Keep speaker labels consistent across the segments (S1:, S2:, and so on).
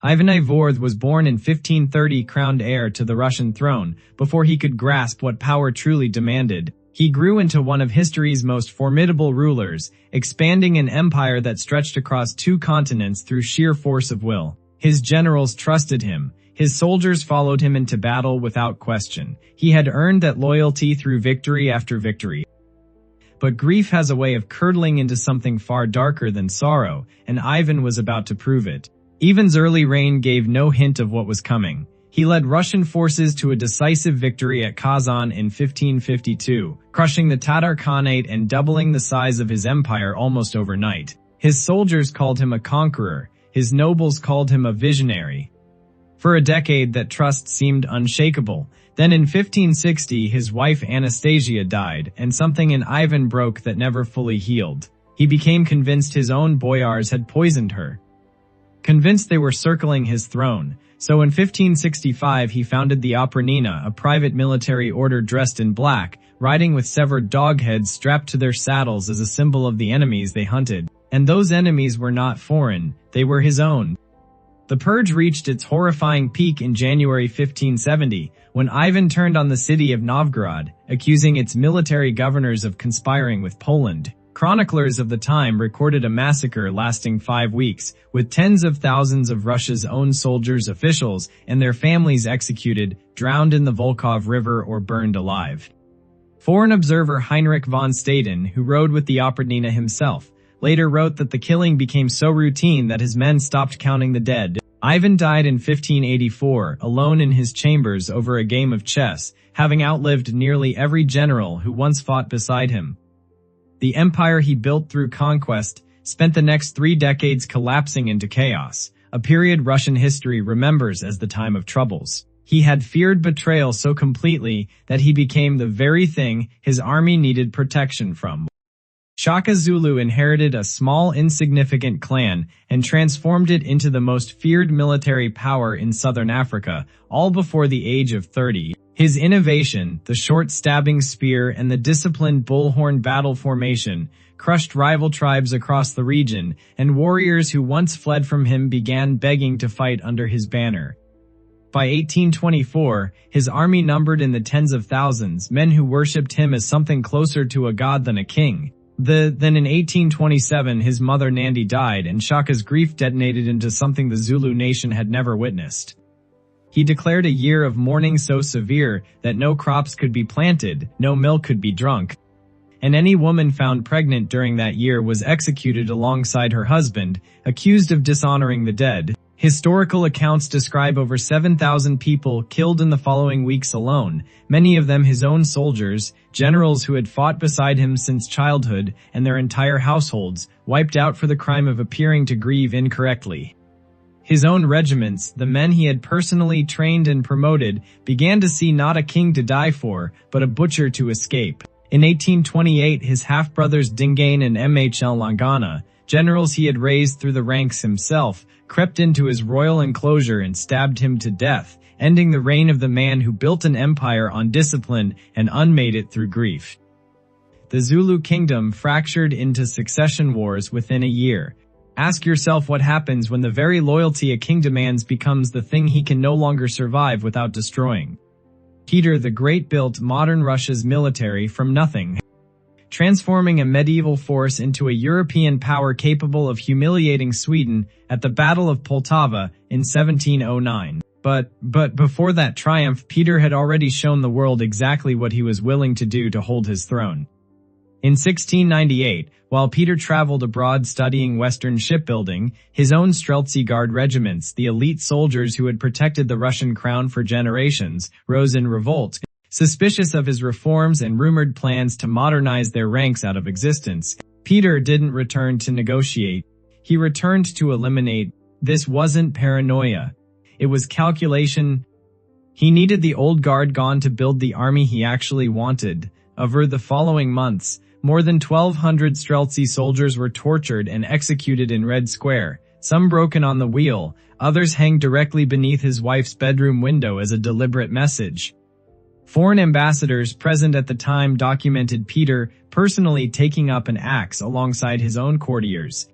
S1: Ivan IV was born in 1530, crowned heir to the Russian throne. Before he could grasp what power truly demanded, he grew into one of history's most formidable rulers, expanding an empire that stretched across 2 continents through sheer force of will. His generals trusted him. His soldiers followed him into battle without question. He had earned that loyalty through victory after victory. But grief has a way of curdling into something far darker than sorrow, and Ivan was about to prove it. Ivan's early reign gave no hint of what was coming. He led Russian forces to a decisive victory at Kazan in 1552, crushing the Tatar Khanate and doubling the size of his empire almost overnight. His soldiers called him a conqueror. His nobles called him a visionary. For a decade, that trust seemed unshakable. Then in 1560, his wife Anastasia died, and something in Ivan broke that never fully healed. He became convinced his own boyars had poisoned her. Convinced they were circling his throne. So in 1565 he founded the Oprichnina, a private military order dressed in black, riding with severed dog heads strapped to their saddles as a symbol of the enemies they hunted. And those enemies were not foreign, they were his own. The Purge reached its horrifying peak in January 1570, when Ivan turned on the city of Novgorod, accusing its military governors of conspiring with Poland. Chroniclers of the time recorded a massacre lasting 5 weeks, with tens of thousands of Russia's own soldiers, officials, and their families executed, drowned in the Volkhov River, or burned alive. Foreign observer Heinrich von Stadten, who rode with the Oprichnina himself, later wrote that the killing became so routine that his men stopped counting the dead. Ivan died in 1584, alone in his chambers over a game of chess, having outlived nearly every general who once fought beside him. The empire he built through conquest spent the next 3 decades collapsing into chaos, a period Russian history remembers as the time of troubles. He had feared betrayal so completely that he became the very thing his army needed protection from. Shaka Zulu inherited a small, insignificant clan and transformed it into the most feared military power in southern Africa, all before the age of 30. His innovation, the short stabbing spear and the disciplined bullhorn battle formation, crushed rival tribes across the region, and warriors who once fled from him began begging to fight under his banner. By 1824, his army numbered in the tens of thousands, men who worshipped him as something closer to a god than a king. Then in 1827 his mother Nandi died, and Shaka's grief detonated into something the Zulu nation had never witnessed. He declared a year of mourning so severe that no crops could be planted, no milk could be drunk, and any woman found pregnant during that year was executed alongside her husband, accused of dishonoring the dead. Historical accounts describe over 7,000 people killed in the following weeks alone, many of them his own soldiers, generals who had fought beside him since childhood, and their entire households, wiped out for the crime of appearing to grieve incorrectly. His own regiments, the men he had personally trained and promoted, began to see not a king to die for, but a butcher to escape. In 1828, his half-brothers Dingain and Mhl Langana, generals he had raised through the ranks himself, crept into his royal enclosure and stabbed him to death, ending the reign of the man who built an empire on discipline and unmade it through grief. The Zulu kingdom fractured into succession wars within a year. Ask yourself what happens when the very loyalty a king demands becomes the thing he can no longer survive without destroying. Peter the Great built modern Russia's military from nothing, transforming a medieval force into a European power capable of humiliating Sweden at the Battle of Poltava in 1709. But before that triumph, Peter had already shown the world exactly what he was willing to do to hold his throne. In 1698, while Peter traveled abroad studying Western shipbuilding, his own Streltsy Guard regiments, the elite soldiers who had protected the Russian crown for generations, rose in revolt, suspicious of his reforms and rumored plans to modernize their ranks out of existence. Peter didn't return to negotiate. He returned to eliminate. This wasn't paranoia. It was calculation. He needed the old guard gone to build the army he actually wanted. Over the following months, more than 1,200 Streltsy soldiers were tortured and executed in Red Square, some broken on the wheel, others hanged directly beneath his wife's bedroom window as a deliberate message. Foreign ambassadors present at the time documented Peter personally taking up an axe alongside his own courtiers.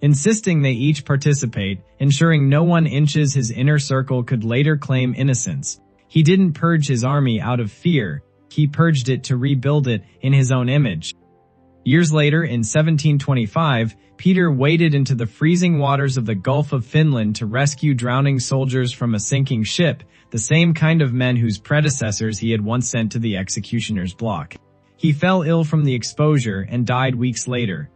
S1: insisting they each participate, ensuring no one inches his inner circle could later claim innocence. He didn't purge his army out of fear, he purged it to rebuild it in his own image. Years later, in 1725, Peter waded into the freezing waters of the Gulf of Finland to rescue drowning soldiers from a sinking ship, the same kind of men whose predecessors he had once sent to the executioner's block. He fell ill from the exposure and died weeks later.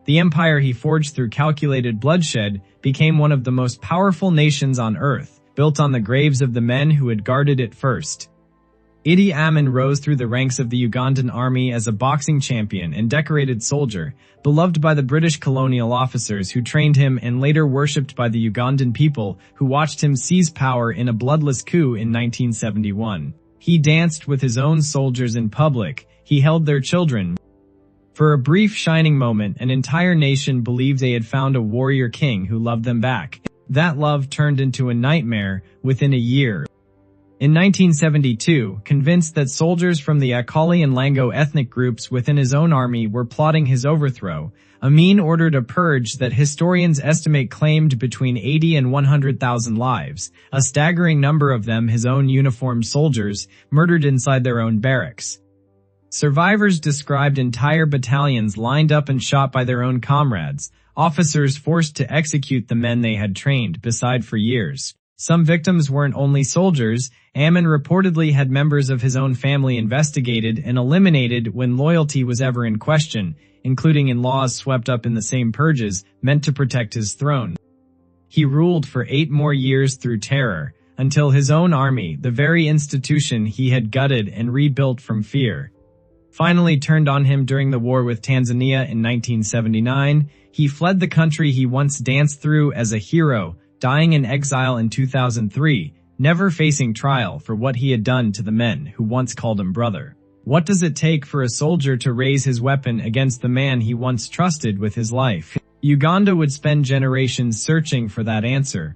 S1: The empire he forged through calculated bloodshed became one of the most powerful nations on earth, built on the graves of the men who had guarded it first. Idi Amin rose through the ranks of the Ugandan army as a boxing champion and decorated soldier, beloved by the British colonial officers who trained him and later worshipped by the Ugandan people who watched him seize power in a bloodless coup in 1971. He danced with his own soldiers in public, he held their children. For a brief shining moment, an entire nation believed they had found a warrior king who loved them back. That love turned into a nightmare within a year. In 1972, convinced that soldiers from the Akali and Lango ethnic groups within his own army were plotting his overthrow, Amin ordered a purge that historians estimate claimed between 80 and 100,000 lives, a staggering number of them his own uniformed soldiers, murdered inside their own barracks. Survivors described entire battalions lined up and shot by their own comrades, officers forced to execute the men they had trained beside for years. Some victims weren't only soldiers. Amin reportedly had members of his own family investigated and eliminated when loyalty was ever in question, including in-laws swept up in the same purges meant to protect his throne. He ruled for 8 more years through terror, until his own army, the very institution he had gutted and rebuilt from fear, finally turned on him during the war with Tanzania in 1979. He fled the country he once danced through as a hero, dying in exile in 2003, never facing trial for what he had done to the men who once called him brother. What does it take for a soldier to raise his weapon against the man he once trusted with his life? Uganda would spend generations searching for that answer.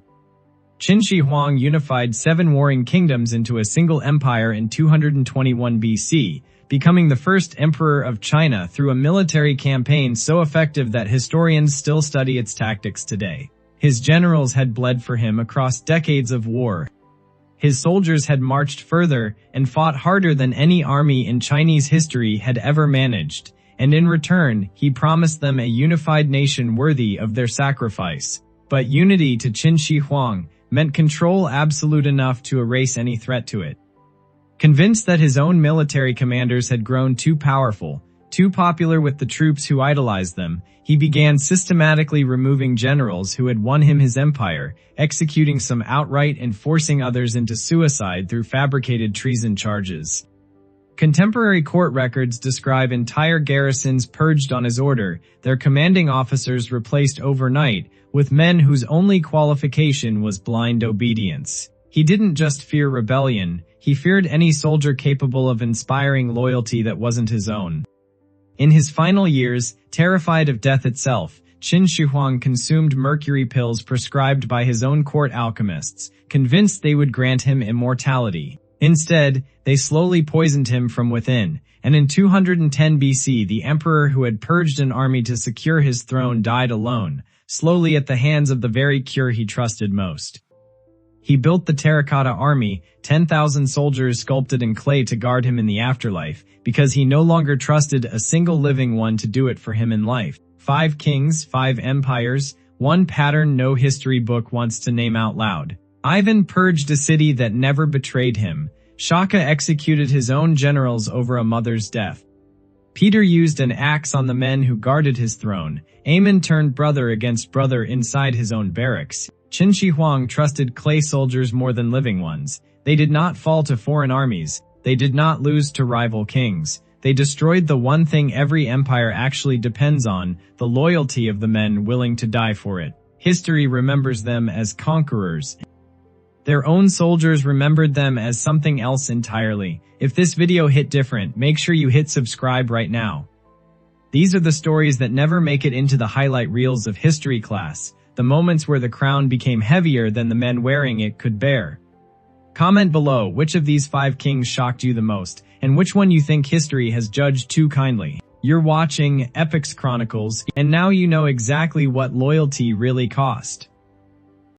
S1: Qin Shi Huang unified 7 warring kingdoms into a single empire in 221 BC, becoming the first emperor of China through a military campaign so effective that historians still study its tactics today. His generals had bled for him across decades of war. His soldiers had marched further and fought harder than any army in Chinese history had ever managed, and in return, he promised them a unified nation worthy of their sacrifice. But unity to Qin Shi Huang meant control absolute enough to erase any threat to it. Convinced that his own military commanders had grown too powerful, too popular with the troops who idolized them, he began systematically removing generals who had won him his empire, executing some outright and forcing others into suicide through fabricated treason charges. Contemporary court records describe entire garrisons purged on his order, their commanding officers replaced overnight with men whose only qualification was blind obedience. He didn't just fear rebellion, he feared any soldier capable of inspiring loyalty that wasn't his own. In his final years, terrified of death itself, Qin Shi Huang consumed mercury pills prescribed by his own court alchemists, convinced they would grant him immortality. Instead, they slowly poisoned him from within, and in 210 BC the emperor who had purged an army to secure his throne died alone, slowly at the hands of the very cure he trusted most. He built the terracotta army, 10,000 soldiers sculpted in clay to guard him in the afterlife, because he no longer trusted a single living one to do it for him in life. 5 kings, 5 empires, one pattern no history book wants to name out loud. Ivan purged a city that never betrayed him. Shaka executed his own generals over a mother's death. Peter used an axe on the men who guarded his throne. Amin turned brother against brother inside his own barracks. Qin Shi Huang trusted clay soldiers more than living ones. They did not fall to foreign armies. They did not lose to rival kings. They destroyed the one thing every empire actually depends on, the loyalty of the men willing to die for it. History remembers them as conquerors. Their own soldiers remembered them as something else entirely. If this video hit different, make sure you hit subscribe right now. These are the stories that never make it into the highlight reels of history class. The moments where the crown became heavier than the men wearing it could bear. Comment below which of these 5 kings shocked you the most, and which one you think history has judged too kindly. You're watching Epochs Chronicles, and now you know exactly what loyalty really cost.